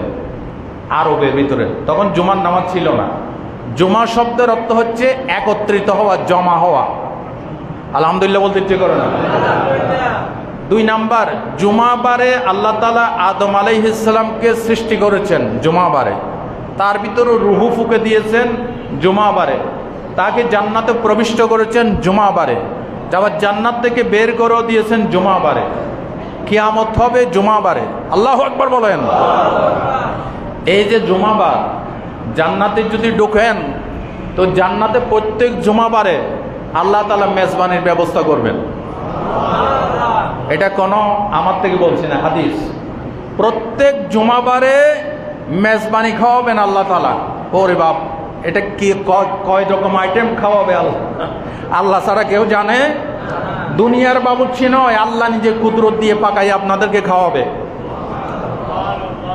আরবের ভিতরে। তখন জুমার নামাজ ছিল না। জুমা শব্দের অর্থ হচ্ছে একত্রিত হওয়া, জমা হওয়া। আলহামদুলিল্লাহ বলতে ইচ্ছে করে না? 2 নাম্বার, জুমাবারে আল্লাহ তাআলা আদম আলাইহিস সালামকে সৃষ্টি করেছেন জুমাবারে, তার ভিতরে রুহু ফুঁকে দিয়েছেন জুমাবারে, তাকে জান্নাতে প্রবিষ্ট করেছেন জুমাবারে, আবার জান্নাত থেকে বের করেও দিয়েছেন জুমাবারে। কিয়ামত হবে জুমাবারে। আল্লাহু আকবার বলেন। এই যে জুমাবার, জান্নাতে যদি ঢোকেন তো জান্নাতে প্রত্যেক জুমাবারে আল্লাহ তাআলা মেজবানির ব্যবস্থা করবেন। এটা কোনো আমার থেকে বলছি না, হাদিস। প্রত্যেক জুমাবারে মেজবানি খাওয়াবেন আল্লাহ তাআলা। ওরে বাপ, এটা কি কয় রকম আইটেম খাওয়াবে আল্লাহ, আল্লাহ ছাড়া কেউ জানে? দুনিয়ার বাবুর্চি নয়, আল্লাহ নিজে কুদরত দিয়ে পাকাই আপনাদেরকে খাওয়াবে।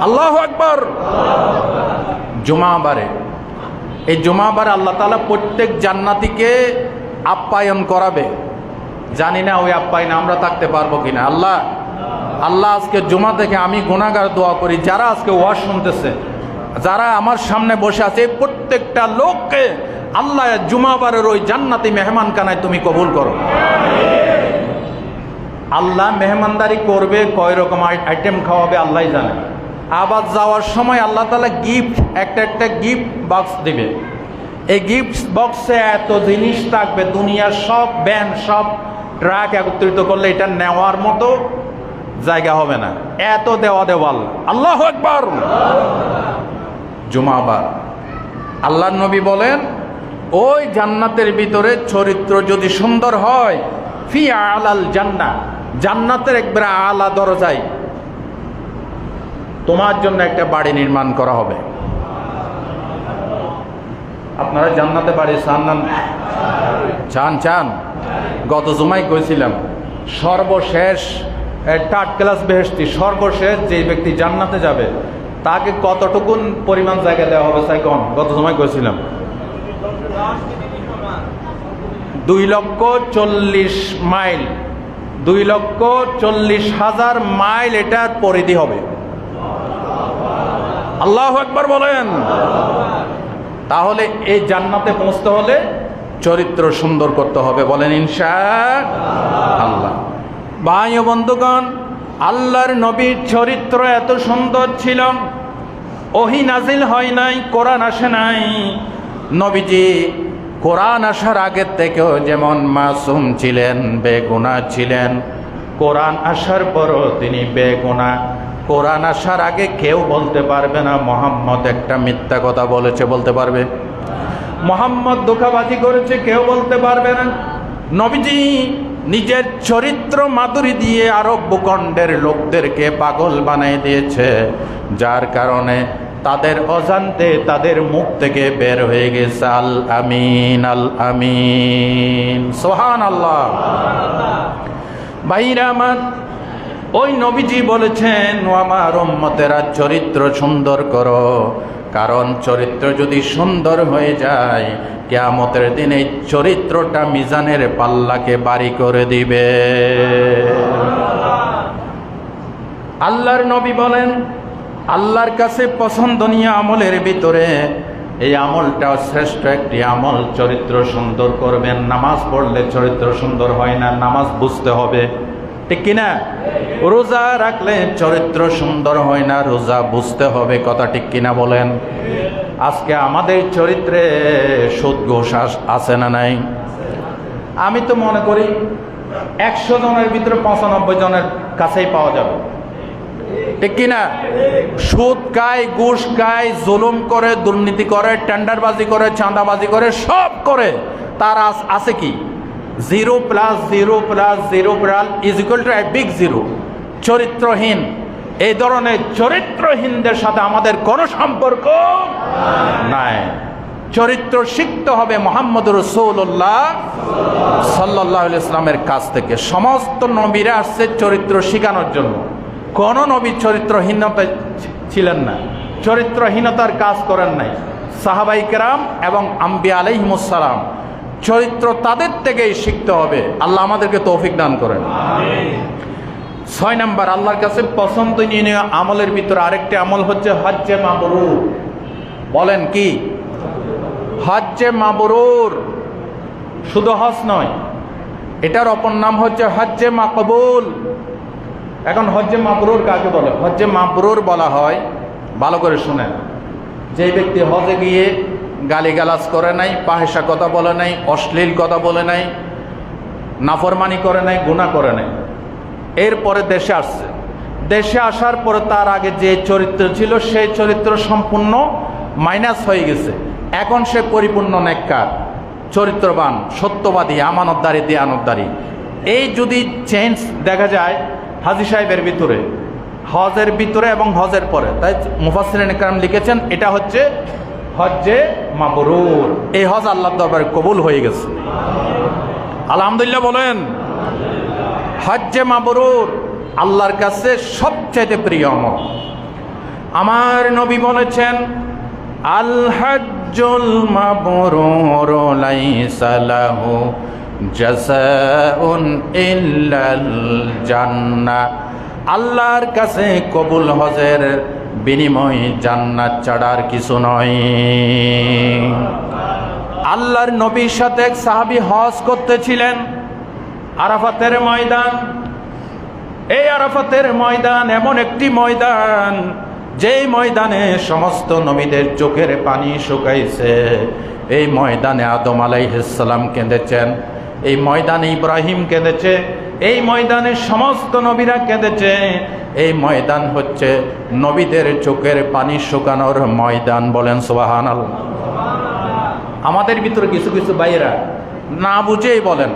আল্লাহু আকবার। জুমাবারে, এই জুমাবারে আল্লাহ তাআলা প্রত্যেক জান্নাতীকে আপ্যায়ন করাবে। জানি না ওই আপ্যায়নে আমরা থাকতে পারবো কিনা। আল্লাহ আল্লাহ আজকে জুমা থেকে আমি গুনাহগার দোয়া করি, যারা আজকে ওয়াজ শুনতেছে, যারা আমার সামনে বসে আছে, প্রত্যেকটা লোককে আল্লাহ জুমাবারের ওই জান্নাতি মেহমানখানায় তুমি কবুল করো। আল্লাহ মেহমানদারি করবে, কয় রকম আইটেম খাওয়াবে আল্লাহ জানে। আবার যাওয়ার সময় আল্লাহ তাআলা গিফট, একটা গিফট বক্স দিবে। এই গিফট বক্সে এত জিনিস থাকবে, দুনিয়ার সব ব্যান, সব ট্রাক একত্রিত করলে এটা নেওয়ার মতো জায়গা হবে না, এত দেওয়া দেওয়াল। আল্লাহু আকবার। জুমাবার, আল্লাহর নবী বলেন, ওই জান্নাতের ভিতরে চরিত্র যদি সুন্দর হয়, ফি আলাল জান্নাহ, জান্নাতের একবার আলা দরজায় তোমার জন্য একটা বাড়ি নির্মাণ করা হবে। আপনারা জান্নাতে বাড়ি চান না? চান? গত জুমায় কইছিলাম, সর্বশেষ থার্ড ক্লাস বেহেশতি, সর্বশেষ যে ব্যক্তি জান্নাতে যাবে তাকে কতটুকুন পরিমাণ জায়গা দেওয়া হবে চাই কম? গত জুমায় কইছিলাম 2,40,000 মাইল, 2,40,000 মাইল এটার পরিধি হবে। আল্লাহু আকবার বলেন। তাহলে এই জান্নাতে পৌঁছতে হলে চরিত্র সুন্দর করতে হবে, বলেন ইনশাআল্লাহ। ভাই ও বন্ধুগণ, আল্লাহর নবীর চরিত্র এত সুন্দর ছিল, ওহী নাজিল হয় নাই, কোরআন আসে নাই। নবীজি কোরআন আসার আগের থেকেও যেমন মাসুম ছিলেন, বেগুনাহ ছিলেন, কোরআন আসার পরও তিনি বেগুনাহ। কোরআন আসার আগে কেউ বলতে পারবে না মুহাম্মদ একটা মিথ্যা কথা বলেছে, বলতে পারবে? মুহাম্মদ ধোঁকাবাজি করেছে, কেউ বলতে পারবে না। নবীজি নিজের চরিত্র মাধুরী দিয়ে আরব ভূখণ্ডের লোকদেরকে পাগল বানিয়ে দিয়েছে, যার কারণে তাদের অজান্তে তাদের মুখ থেকে বের হয়ে গেছে আল আমিন, আল আমিন। সুবহানাল্লাহ। ভাইরা আমার, ওই নবীজি বলেছেন, আমার উম্মতেরা চরিত্র সুন্দর করো, কারণ চরিত্র যদি সুন্দর হয়ে যায়, কিয়ামতের দিন এই চরিত্রটা মিজানের পাল্লাকে ভারী করে দিবে। আল্লাহর নবী বলেন, আল্লাহর কাছে পছন্দনীয় আমলের ভিতরে এই আমলটা শ্রেষ্ঠ একটি আমল, চরিত্র সুন্দর করবেন। নামাজ পড়লে চরিত্র সুন্দর হয় না, নামাজ বুঝতে হবে, ঠিক কিনা? রোজা রাখলে চরিত্র সুন্দর হয় না, রোজা বুঝতে হবে, কথা ঠিক কিনা বলেন? আজকে আমাদের চরিত্রে সুদ ঘুষ আছে না নাই? আমি তো মনে করি 100 জনের ভিতরে 95 জনের কাছেই পাওয়া যাবে, ঠিক কিনা? সুদ খায়, ঘুষ খায়, জুলুম করে, দুর্নীতি করে, টেন্ডারবাজি করে, চাঁদাবাজি করে, সব করে, তার আছে কি? 0 + 0 + 0 is equal to a big zero. চরিত্রহীন। এই ধরনের চরিত্রহীনদের সাথে আমাদের কোনো সম্পর্ক নাই। চরিত্র শিখতে হবে মুহাম্মদ রাসূলুল্লাহ সাল্লাল্লাহু আলাইহি ওয়াসাল্লামের কাছ থেকে। সমস্ত নবীরা আসছে চরিত্র শেখানোর জন্য। কোন নবী চরিত্রহীনতা ছিলেন না, চরিত্রহীনতার কাজ করেন নাই। সাহাবাই কেরাম এবং আম্বিয়া আলাইহিমুস সালাম, চরিত্র তাদের থেকেই শিখতে হবে। আল্লাহ আমাদেরকে তৌফিক দান করেন। 6 নাম্বার, আল্লাহর কাছে পছন্দনীয় আমলের ভিতরে আরেকটি আমল হচ্ছে হজ্জে মাবরুর। বলেন কি? হজ্জে মাবরুর। শুধু হজ নয়, এটার অপর নাম হচ্ছে হজ্জে মাকবুল। এখন হজ্জে মাবরুর কাকে বলে? হজ্জে মাবরুর বলা হয়, ভালো করে শুনেন, যে ব্যক্তি হজে গিয়ে গালিগালাজ করে নাই, ফাহিশা কথা বলে নাই, অশ্লীল কথা বলে নাই, নাফরমানি করে নাই, গুনাহ করে নাই, এরপরে দেশে আসছে। দেশে আসার পরে তার আগে যে চরিত্র ছিল সেই চরিত্র সম্পূর্ণ মাইনাস হয়ে গেছে। এখন সে পরিপূর্ণ নেককার, চরিত্রবান, সত্যবাদী, আমানতদারি, দিয়ানতদারি। এই যদি চেঞ্জ দেখা যায় হাজী সাহেবের ভিতরে, হজের ভিতরে এবং হজের পরে, তাই মুফাসসিরিন ইকরাম লিখেছেন এটা হচ্ছে হজ্জে মাবরুর। এই হজ আল্লাহর দরবারে কবুল হয়ে গেছে, আলহামদুলিল্লাহ বলেন। হজ্জে মাবরুর আল্লাহর কাছে সবচেয়ে প্রিয় আমল। আমার নবী বলেছেন, আল হজ্জুল মাবরুর লাইসা লাহু জাযাউন ইল্লাল জান্নাহ। আল্লাহর কাছে কবুল হজের বিনিময় জান্নাত ছাড়া আর কিছু নয়। আল্লাহর নবীর সাথে এক সাহাবী হজ করতেছিলেন আরাফাতের ময়দান। এই আরাফাতের ময়দান এমন একটি ময়দান, যেই ময়দানে সমস্ত নবীদের চোখের পানি শুকাইছে। এই ময়দানে আদম আলাইহিস সালাম কেঁদেছেন, এই ময়দানে ইব্রাহিম কেঁদেছে, এই ময়দানে সমস্ত নবীরা কেঁদেছে। এই ময়দান হচ্ছে নবীদের চোখের পানি শুকানোর ময়দান। বলেন সুবহানাল্লাহ। আমাদের ভিতরে কিছু কিছু ভাইয়েরা না বুঝেই বলেন,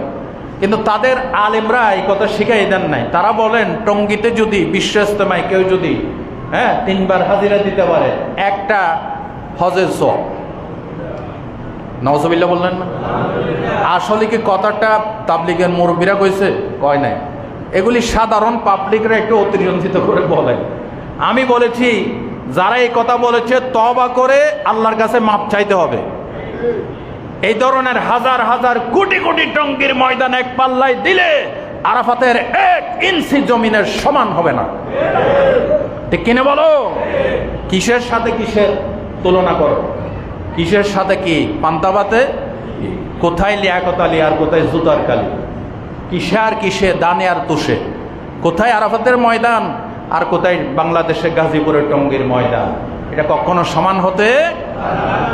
কিন্তু তাদের আলেমরা এই কথা শিখাই দেন নাই। তারা বলেন টঙ্গীতে যদি বিশ্ব ইজতেমায় কেউ যদি 3 বার হাজিরা দিতে পারে, একটা হজের সওয়াব। নাউজুবিল্লাহ বললেন না? আসলে কি কথাটা তাবলিগের মুরব্বীরা কইছে? কয় নাই। এগুলি সাধারণ পাবলিকরা একটু অতিরঞ্জিত করে বলে। আমি বলেছি যারা এই কথা বলেছে তওবা করে আল্লাহর কাছে মাপ চাইতে হবে। এই ধরনের হাজার হাজার কোটি কোটি টঙ্গীর ময়দান এক পাল্লায় দিলে আরাফাতের 1 ইঞ্চি জমিনের সমান হবে না। ঠিক কিনা বলো? কিসের সাথে কিসের তুলনা করো? কিসের সাথে কি? পান্তাবাতে কোথায় লিয়াকত আলী আর কোথায় জুতার কালি? কিসে আর কিসে? দানে আর তুষে? কোথায় আরাফাতের ময়দান আর কোথায় বাংলাদেশে গাজীপুরের টঙ্গীর ময়দান? এটা কখনো সমান হতে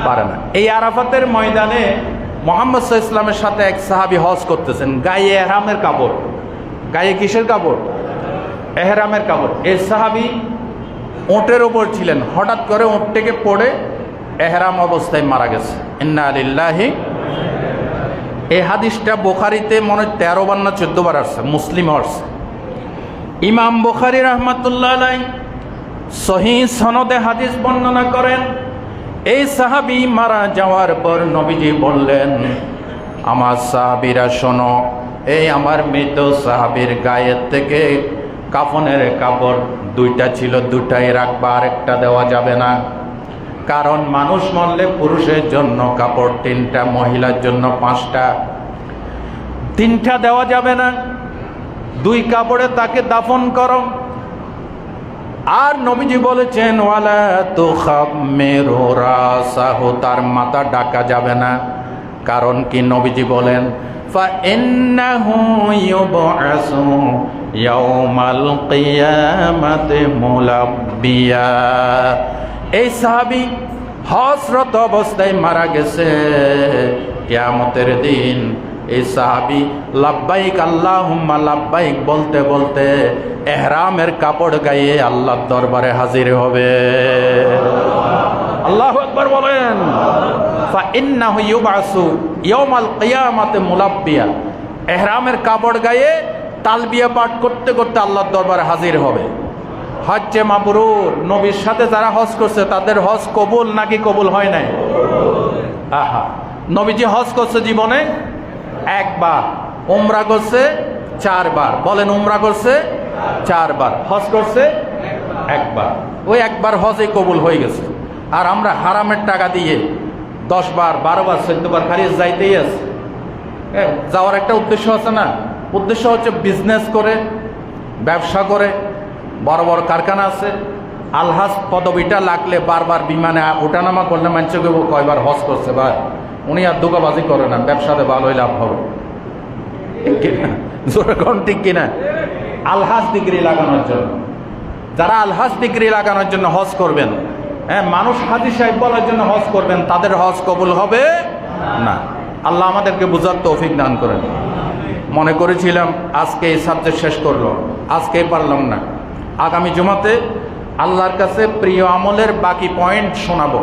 পারে না। এই আরাফাতের ময়দানে মুহাম্মদ সাল্লাল্লাহু আলাইহি ওয়াসাল্লামের সাথে এক সাহাবী হজ করতেছেন, গায়ে ইহরামের কাপড়। গায়ে কিসের কাপড়? ইহরামের কাপড়। এই সাহাবী ওঁটের ওপর ছিলেন, হঠাৎ করে ওঁট থেকে পড়ে ইহরাম অবস্থায় মারা গেছে। ইন্না লিল্লাহি। এই হাদিসটা বুখারীতে মনে 13 বার না 14 বার আসছে, মুসলিম আসছে। ইমাম বুখারী রাহমাতুল্লাহ আলাইহি সহিহ সনদে হাদিস বর্ণনা করেন, এই সাহাবী মারা যাওয়ার পর নবীজি বললেন, আমার সাহাবীরা শোনো, এই আমার মৃত সাহাবীর গায়ের থেকে কাফনের কাপড় 2টা ছিল, 2টাই রাখবা, আরেকটা দেওয়া যাবে না। কারণ মানুষ মরলে পুরুষের জন্য কাপড় 3টা, মহিলার জন্য 5টা। 3টা দেওয়া যাবে না, 2 কাপড়ে তাকে দাফন করো। আর নবীজি বলেছেন, ওয়ালা তুখাম্মিরু রাসাহু, তার মাথা ঢাকা যাবে না। কারণ কি? নবীজি বলেন, ফা ইন্নাহু ইউবআসু ইয়াউমাল কিয়ামাতি মুলাব্বিয়া। এই সাহাবী হজরত অবস্থায় মারা গেছে। কিয়ামতের দিন এই সাহাবী লাব্বাইক আল্লাহুম্মা লাব্বাইক বলতে বলতে ইহরামের কাপড় গায়ে আল্লাহর দরবারে হাজির হবে। আল্লাহু আকবার বলেন। ফা ইন্নাহু ইউবআসু ইয়াউমাল কিয়ামাতি মুলাব্বিয়া। ইহরামের কাপড় গায়ে তালবিয়া পাঠ করতে করতে আল্লাহর দরবারে হাজির হবে। হজ্জে মাবরুর, নবীর সাথে যারা হজ করছে তাদের হজ কবুল নাকি কবুল হয় নাই? আহা, নবীজি হজ করছে জীবনে 1 বার, উমরা করছে 4 বার। বলেন, উমরা করছে 4 বার, হজ করছে 1 বার। ওই 1 বার হজে কবুল হয়ে গেছে। আর আমরা হারামের টাকা দিয়ে 10 বার 12 বার 14 বার খালি যাইতেই আছে। যাওয়ার একটা উদ্দেশ্য আছে না? উদ্দেশ্য হচ্ছে বিজনেস করে, ব্যবসা করে, বড় বড় কারখানা আছে। আলহাজ পদবিটা লাগলে বারবার বিমানে ওঠানামা করলে মানুষকে কয়বার হজ করছে ভাই, উনি আর দুগাবাজি করে না, ব্যবসাতে ভালোই লাভ হবে। ঠিক কিনা? জোরে কোন ঠিক কিনা? আলহাজ ডিগ্রি লাগানোর জন্য, যারা আলহাজ ডিগ্রি লাগানোর জন্য হজ করবেন, মানুষ হাজী সাহেব বলার জন্য হজ করবেন, তাদের হজ কবুল হবে না। আল্লাহ আমাদেরকে বুঝার তৌফিক দান করেন। মনে করেছিলাম আজকে এই সাবজেক্ট শেষ করলো, আজকেই পারলাম না। আগামী জুমাতে আল্লাহর কাছে প্রিয় আমলের বাকি পয়েন্ট শোনাবো।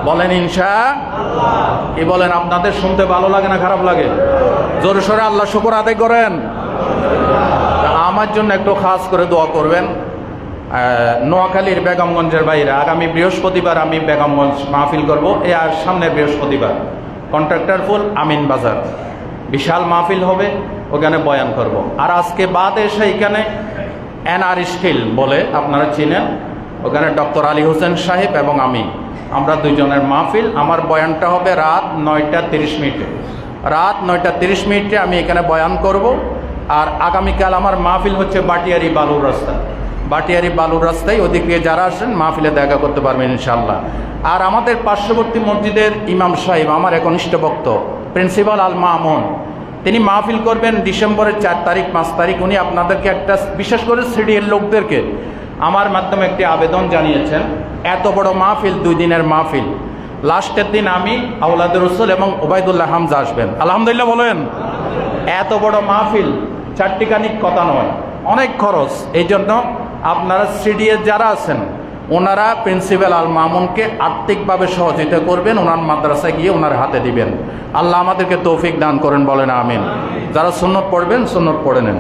বলেন ইনশাআল্লাহ। কি বলেন? আপনাদের শুনতে ভালো লাগে না খারাপ লাগে? জোরে সোরে আল্লাহ শুকর আদায় করেন। আমার জন্য একটু খাস করে দোয়া করবেন। নোয়াখালীর বেগমগঞ্জের বাইরে আগামী বৃহস্পতিবার আমি বেগমগঞ্জ মাহফিল করব। আর সামনের বৃহস্পতিবার কন্ট্রাক্টর ফুল আমিন বাজার বিশাল মাহফিল হবে, ওখানে বয়ান করব। আর আজকে বাদ এসে এখানে এনআর স্কিল বলে আপনারা চিনেন, ওখানে ডক্টর আলী হোসেন সাহেব এবং আমরা দুইজনের মাহফিল। আমার বয়ানটা হবে রাত 9টা 30 মিনিটে। রাত 9টা 30 মিনিটে আমি এখানে বয়ান করব। আর আগামীকাল আমার মাহফিল হচ্ছে বাটিয়ারি বালুর রাস্তা। বাটিয়ারি বালুর রাস্তায় ওদিকে যারা আসেন মাহফিলে দেখা করতে পারবেন ইনশাআল্লাহ। আর আমাদের পার্শ্ববর্তী মসজিদের ইমাম সাহেব, আমার একনিষ্ঠ ভক্ত প্রিন্সিপাল আল মামুন, তিনি মাহফিল করবেন ডিসেম্বরের 4 তারিখ 5 তারিখ। উনি আপনাদেরকে একটা, বিশেষ করে সিডিএর লোকদেরকে আমার মাধ্যমে একটি আবেদন জানিয়েছেন। এত বড় মাহফিল, 2 দিনের মাহফিল, লাস্টের দিন আমি, আওলাদ রসুল এবং ওবায়দুল্লাহ হামজা আসবেন। আলহামদুলিল্লাহ বলেন। এত বড় মাহফিল 4টিখানিক কথা নয়, অনেক খরচ। এই জন্য আপনারা সিডিএ যারা আছেন ওনারা প্রিন্সিপাল আল মামুনকে আর্থিকভাবে সহযোগিতা করবেন, ওনার মাদ্রাসায় গিয়ে ওনার হাতে দিবেন। আল্লাহ আমাদেরকে তৌফিক দান করেন, বলেন আমিন। যারা সুন্নত পড়বেন সুন্নত পড়ে নেন।